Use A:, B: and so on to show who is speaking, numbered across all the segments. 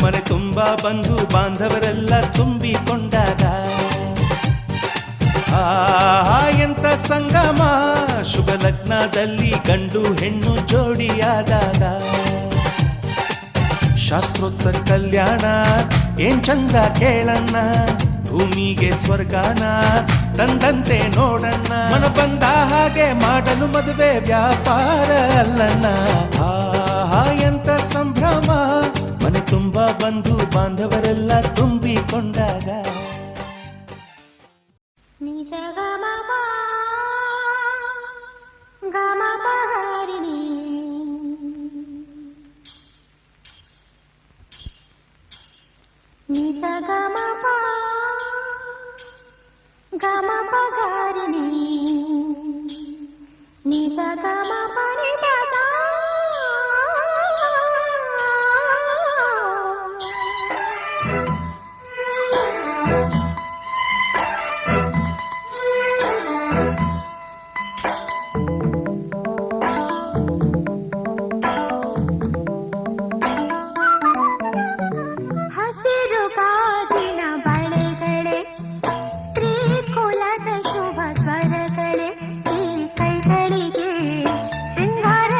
A: ಮನೆ ತುಂಬಾ ಬಂಧು ಬಾಂಧವರೆಲ್ಲ ತುಂಬಿಕೊಂಡಾಗ ಎಂತ ಸಂಗಮ ಶುಭ ಲಗ್ನದಲ್ಲಿ ಗಂಡು ಹೆಣ್ಣು ಜೋಡಿಯಾದಾಗ ಶಾಸ್ತ್ರೋಕ್ತ ಕಲ್ಯಾಣ ಏನ್ ಚಂದ ಕೇಳಣ್ಣ ಭೂಮಿಗೆ ಸ್ವರ್ಗಾನ ತಂದಂತೆ ನೋಡಣ್ಣ ಮನ ಬಂದ ಹಾಗೆ ಮಾಡಲು ಮದುವೆ ವ್ಯಾಪಾರ ಅಲ್ಲಣ್ಣ ಎಂತ ಸಂಭ್ರಮ ಮನೆ ತುಂಬಾ ಬಂಧು ಬಾಂಧವರೆಲ್ಲ ತುಂಬಿಕೊಂಡಾಗ
B: ಶೃಂಗಾರ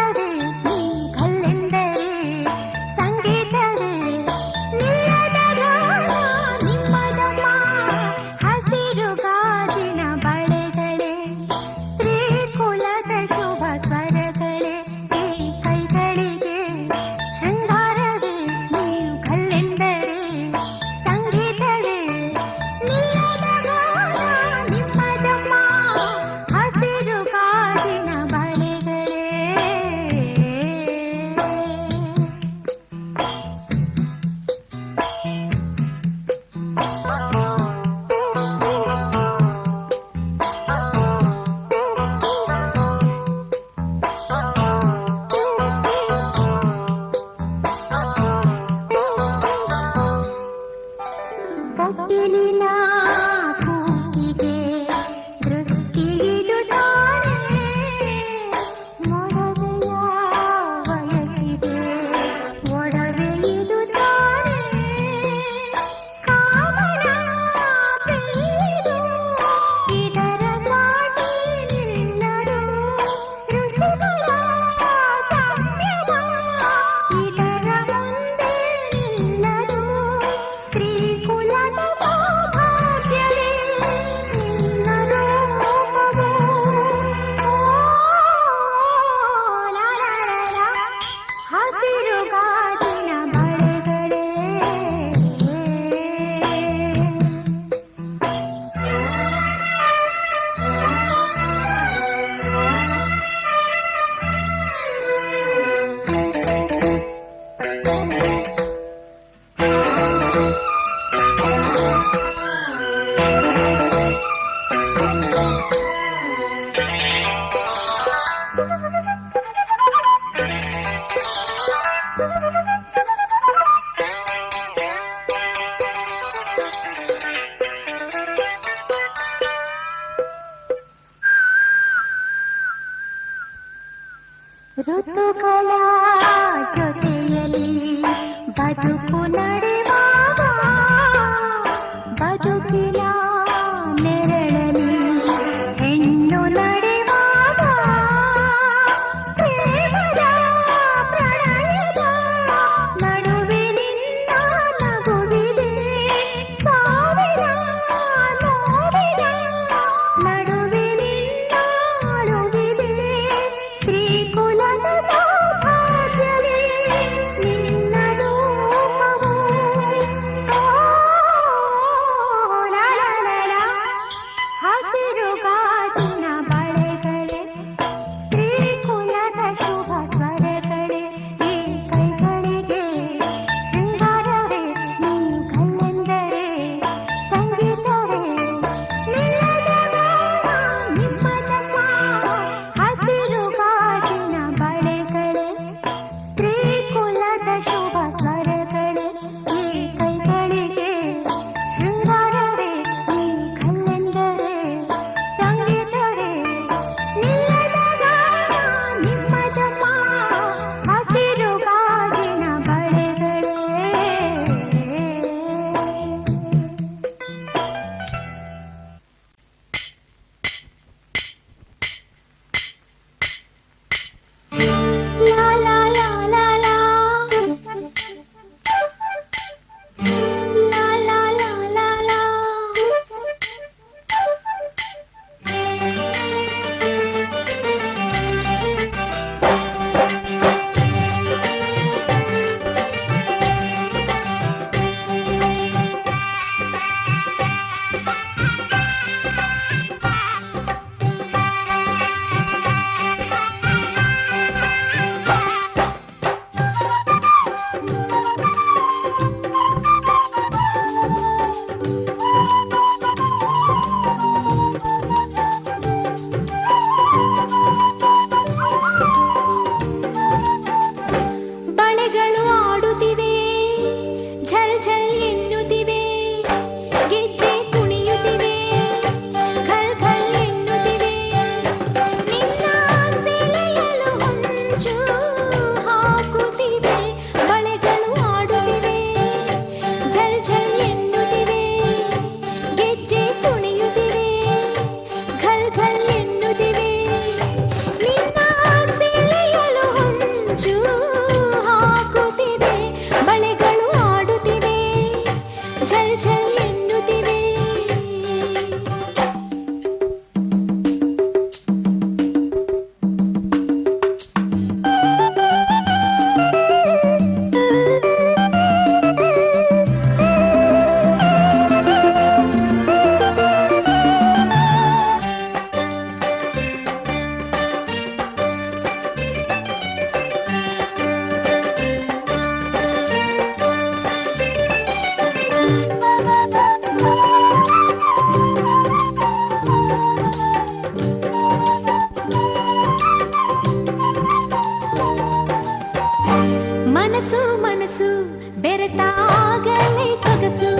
B: ಬೆರೆತಾಗಲೇ ಸೊಗಸು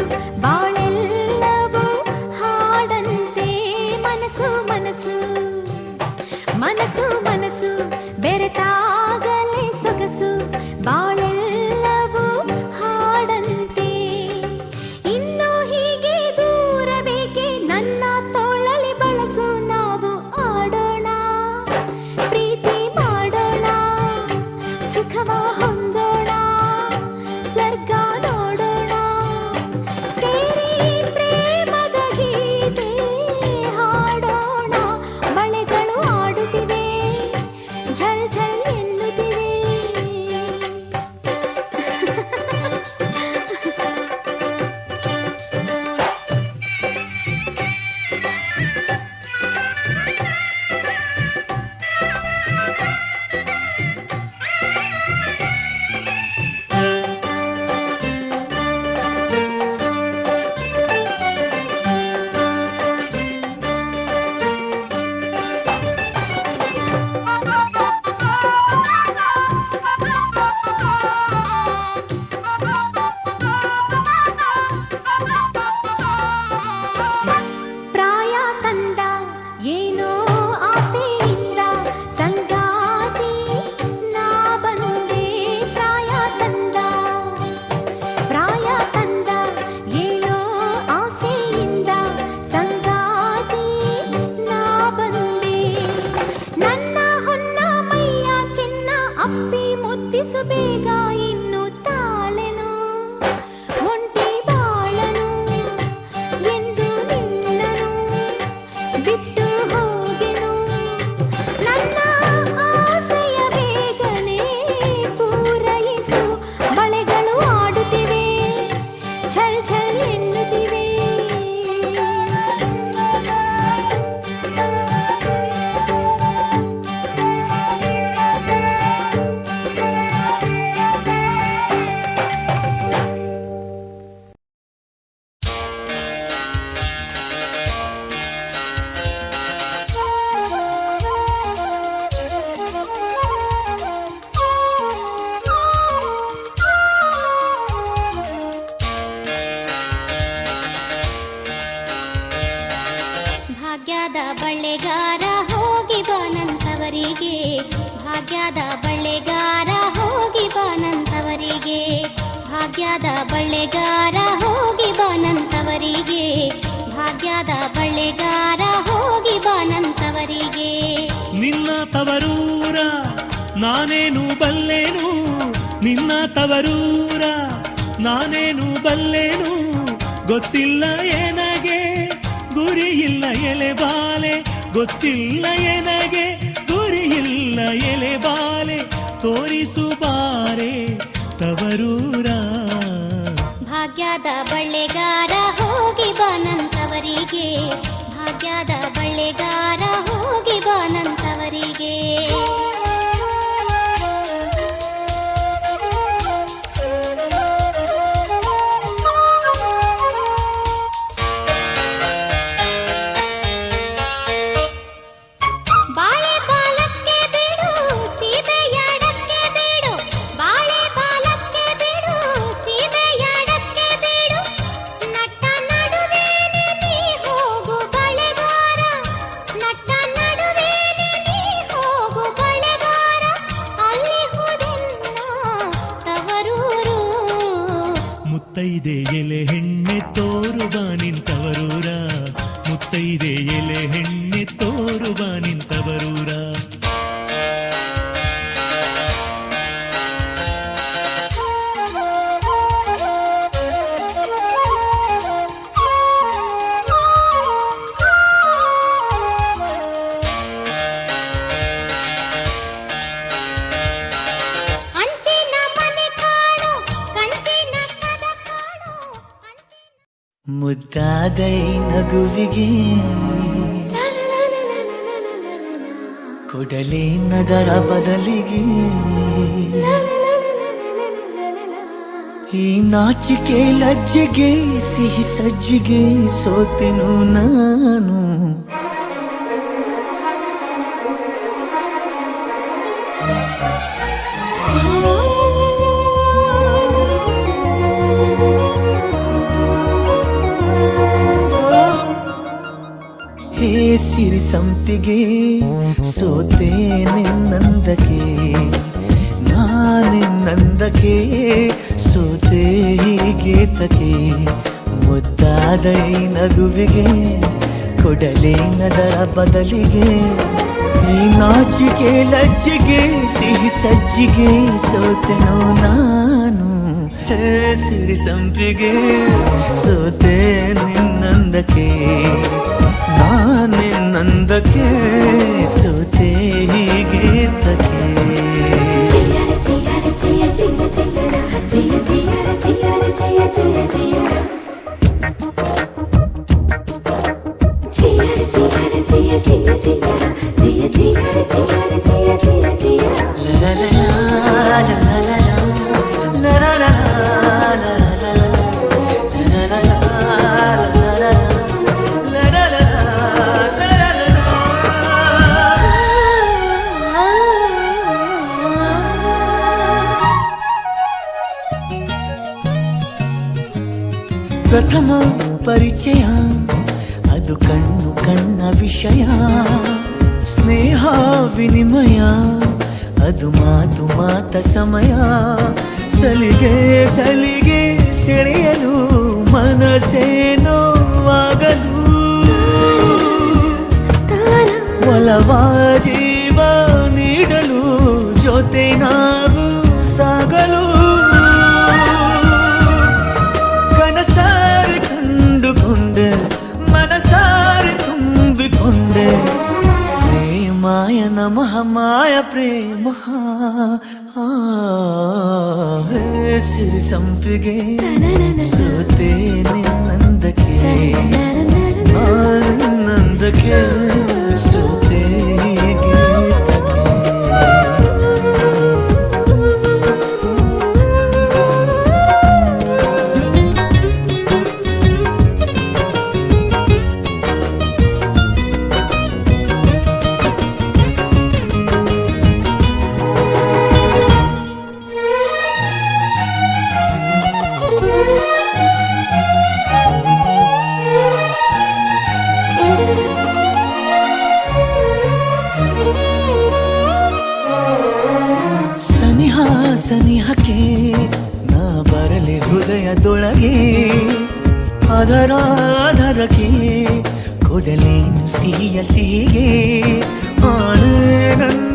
B: ಬಾಳೆಲ್ಲವೂ ಹಾಡಂತೆ ಮನಸ್ಸು ಮನಸ್ಸು ಮನಸ್ಸು ಮನಸ್ಸು ಬೆರೆತಾಗಲೇ ಸೊಗಸು ಬಾಳೆಲ್ಲವೂ ಹಾಡಂತೆ ಇನ್ನು ಹೀಗೆ ದೂರ ಬೇಕೆ ನನ್ನ ತೋಳಲಿ ಬಳಸು ನಾವು ಆಡೋಣ ಪ್ರೀತಿ ಮಾಡೋಣ ಸುಖವ ಹೊಂದೋಣ ಸ್ವರ್ಗ ನೋಡೋಣ ಸೇರಿ ಪ್ರೇಮದ ಗೀತೆ ಹಾಡೋಣ ಬಳೆಗಳು ಆಡುತ್ತಿವೆ ಝಲ್ ಝಲ್ ಎನ್ನುತ್ತಿವೆ ಪ್ರಾಯ ತಂದ ಏನೋ ಆಸೆಯಿಂದ ಸಂಗಾತಿ ನಾ ಬಂದೆ ಪ್ರಾಯ ತಂದ ಏನೋ ಆಸೆಯಿಂದ ಸಂಗಾತಿ ನಾ ಬಂದೆ ನನ್ನ ಹೊನ್ನ ಮೈಯ ಚಿನ್ನ ಅಪ್ಪಿ ಮುದ್ದಿಸು ಬೇಗ ಇನ್ನು ತಾಳೆನು ಒಂಟಿ ಬಾಳನು ಎಂದು ನಿನ್ನನು ಬಿಟ್ಟು ಹೋಗೆನು ನನ್ನ ಆಸೆಯ ಬೇಗನೆ ಪೂರೈಸು ಬಳೆಗಳು ಆಡುತ್ತಿವೆ ಝಲ್ ಝಲ್ ಎನ್ನುತ್ತಿವೆ ಭಾಗ್ಯದ ಬಳ್ಳೆಗಾರ ಹೋಗಿ ಬಾನಂತವರಿಗೆ ಭಾಗ್ಯದ ಬಳ್ಳೆಗಾರ ಹೋಗಿ ಬಾನಂತವರಿಗೆ ಭಾಗ್ಯದ ಬಳ್ಳೆಗಾರ ಹೋಗಿ ಬಾನಂತವರಿಗೆ ಭಾಗ್ಯದ ಬಳ್ಳೆಗಾರ ಹೋಗಿ ಬಾನಂತವರಿಗೆ
A: ನಿನ್ನ ತವರೂರ ನಾನೇನು ಬಲ್ಲೆನು ನಿನ್ನ ತವರೂರ ನಾನೇನು ಬಲ್ಲೆನು ಗೊತ್ತಿಲ್ಲ ಏನಗೆ ಗುರಿಯಿಲ್ಲ ಎಲೆ ಬಾಲೆ ಗೊತ್ತಿಲ್ಲ ಏನಗೆ ಗುರಿಯಿಲ್ಲ ಎಲೆ ಬಾಲೆ ತೋರಿಸು ಬಾರೆ ತವರೂರ
B: ಭಾಗ್ಯದ ಬಳ್ಳೆಗಾರ ಹೋಗಿ ಬಾನಂತವರಿಗೆ ಭಾಗ್ಯದ ಬಳ್ಳೆಗಾರ ಹೋಗಿ ಬಾನಂತವರಿಗೆ ಬಾಳೆ ಬಾಲಕ್ಕೆ ಬಿಡು ಸೀಬೆಯಾಡಕ್ಕೆ ಬಿಡು ಬಾಳೆ ಬಾಲಕ್ಕೆ ಬಿಡು ಸೀಬೆಯಾಡಕ್ಕೆ ಬಿಡು ನಟ್ಟ ನಡುವೇನೆ ನೀ ಹೋಗು ಬಳೆಗಾರ ನಟ್ಟ ನಡುವೇನೆ ನೀ ಹೋಗು ಬಳೆಗಾರ ಅಲ್ಲಿ ಹುದೆನ್ನ ತವರೂರು
A: ಮುತ್ತೈದೆ ಎಲೆ ಹೆಣ್ಣೆ ತೋರು ಬಾ ನಿಂತವರೂರ ಮುತ್ತೈದೆ ಎಲೆ ಹೆಣ್ಣೆ ತೋರು ಬಾ ನಿಂತವರೂರ
B: ಅಂಚಿನ ಮನೆ ಕಾಣು ಕಂಚಿನ ಕದ ಕಾಣು
C: ಮುದ್ದಾದೈ ನಗುವಿಗೆ ಕೊಡಲಿ ನಗರ ಬದಲಿಗೆ ಈ ನಾಚಿಕೆ ಲಜ್ಜೆಗೆ ಸಿಹಿ ಸಜ್ಜಿಗೆ ಸೋತೆನು ನಾನು ಸಂಪಿಗೆ ಸೋತೆ ನಿನ್ನಂದಕ್ಕೆ ನಾನಿನ್ನಂದಕ್ಕೆ ಸೋತೆ ಹೀಗೇತಕ್ಕೆ ಮುದ್ದಾದ ಈ ನಗುವಿಗೆ ಕೊಡಲೇನದರ ಬದಲಿಗೆ ಈ ನಾಚಿಕೆ ಲಜ್ಜಿಗೆ ಸಿಹಿ ಸಜ್ಜಿಗೆ ಸೋತೆನೋ ನಾನು ಸಿರಿ ಸಂಪಿಗೆ ಸೋತೆ ನಿನ್ನಂದಕ್ಕೆ ನಾನಿನ್ನಂದಕ್ಕೆ ಸೋತೆ ಹೀಗೆ ತಕ್ಕೆ ಪ್ರಥಮ ಪರಿಚಯ ಅದು ಕಣ್ಣು ಕಣ್ಣ ವಿಷಯ ಸ್ನೇಹ ವಿನಿಮಯ ಅದು ಮಾತು ಮಾತ ಸಮಯ ಸಲಿಗೆ ಸಲಿಗೆ ಸೆಳೆಯಲು ಮನಸ್ಸೇನೋ ಆಗಲು ಒಲವ ಜೀವ ನೀಡಲು ಜೊತೆ ನಾವು ಸಾಗಲು ಕನಸಾರಿ ಕಂಡುಕೊಂಡೆ ಮನಸಾರಿ ತುಂಬಿಕೊಂಡೆ ಪ್ರೇಮಾಯ ನಮಃ ಮಾಯ ಪ್ರೇಮ ಸಿರಿ ಸಂಪಿಗೆ ಸೋತೆ ನಿನ್ನಂದಕ್ಕೆ ಆನಂದಕ್ಕೆ ಸೋತೆ ಹೀಗೆ ಸನಿಹಕ್ಕೆ ನಾ ಬರಲಿ ಹೃದಯದೊಳಗೆ ಅದರಕ್ಕೆ ಕೊಡಲೇನು ಸಿಹಿಯ ಸಿಹಿಗೆ ಆಣೆ ನನ್ನ